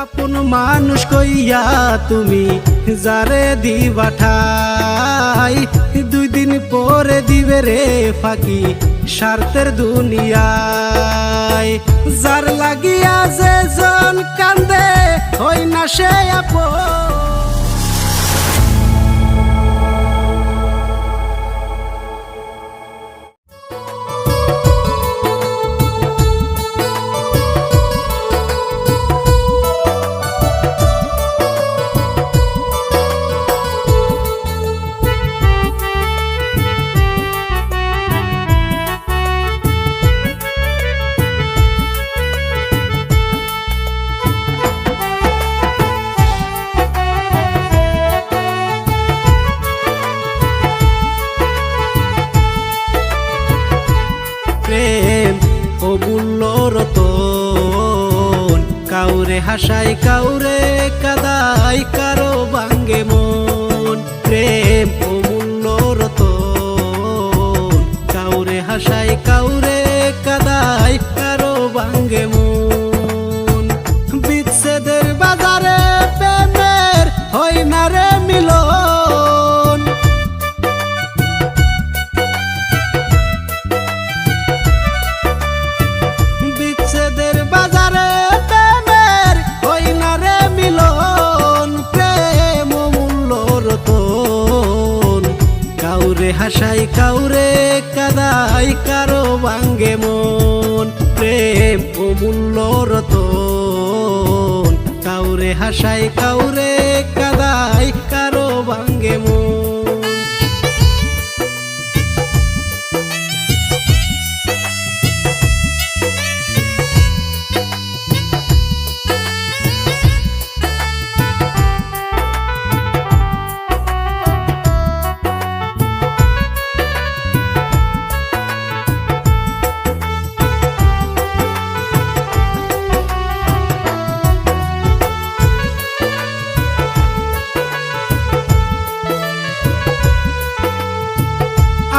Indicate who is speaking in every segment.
Speaker 1: আপন মানুষ কইয়া তুমি যারে দিবা ঠাই, 2 দিন পরে দিবে রে ফাঁকি স্বার্থের দুনিয়ায়। যার লাগিয়া যে জন কান্দে হই না সে আপন। প্রেম অমূল্য রতন, কাউরে হাসাই কাউরে কাদাই, কারো ভাঙ্গে মন। প্রেম অমূল্য রতন, কাউরে হাসাই কাউরে কাদাই, কারো ভাঙ্গে মন। বিচ্ছেদের বাজারে প্রেমের হয় না রে মিলন। বিচ্ছেদের বাজারে প্রেমের হয় না রে মিলন। প্রেম অমূল্য রতন, কাউরে হাসাই কাউরে কাদাই, কারো ভাঙ্গে মন। প্রেম অমূল্য রতন, কাউরে হাসাই কাউরে কাদাই, কারো ভাঙ্গে মন।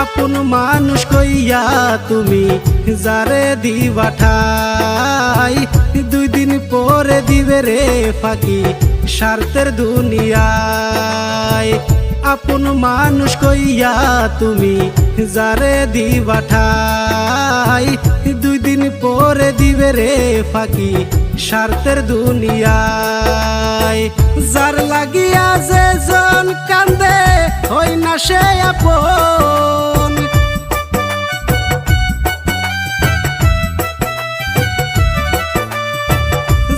Speaker 1: আপন মানুষ কইয়া তুমি যারে দিবা ঠাই, 2 দিন পরে দিবে রে ফাঁকি স্বার্থের দুনিয়ায়। আপন মানুষ কইয়া তুমি যারে দিবা ঠাই, 2 দিন পরে দিবে রে ফাঁকি স্বার্থের দুনিয়ায়। যার লাগিয়া যে জন কান্দে হই না সে আপন।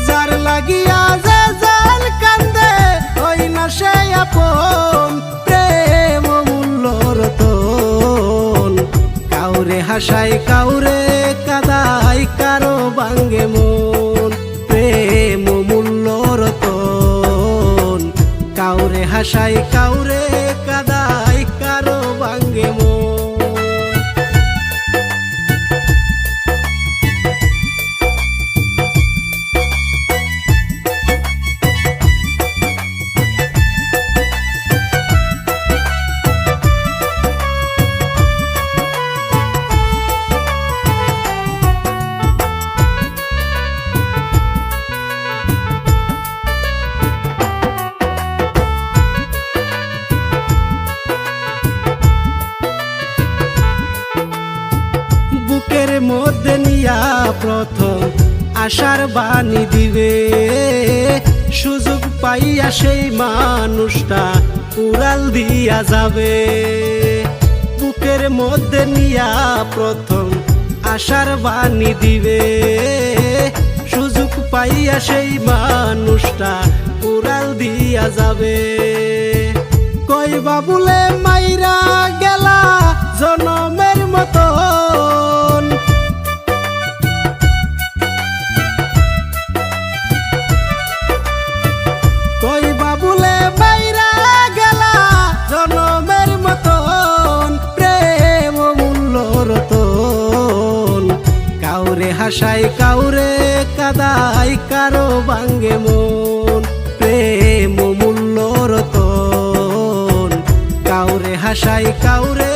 Speaker 1: যার লাগিয়া যে জন কান্দে হই না সে আপন। প্রেম অমূল্য রতন, কাউরে হাসাই কাউরে কাদাই, কারো ভাঙ্গে মন। প্রেম অমূল্য রতন, কাউরে হাসাই কাউরে কাদাই, কারো ভাঙ্গে মন। বুকের মধ্যে নিয়া প্রথম আশার বাণী দিবে, সুযোগ পাইয়া সেই মানুষটা উড়াল দিয়া যাবে। বুকের মধ্যে নিয়া প্রথম আশার বাণী দিবে, সুযোগ পাইয়া সেই মানুষটা উড়াল দিয়া যাবে। কইবা বলে মাইরা গেলা জনমের মতন। কইবা বলে মাইরা গেলা জনমের মতন। প্রেম অমূল্য রতন, কাউরে হাসাই কাউরে কাদাই, কারো ভাঙ্গে মন। প্রেম অমূল্য রতন, কাউরে হাসাই কাউরে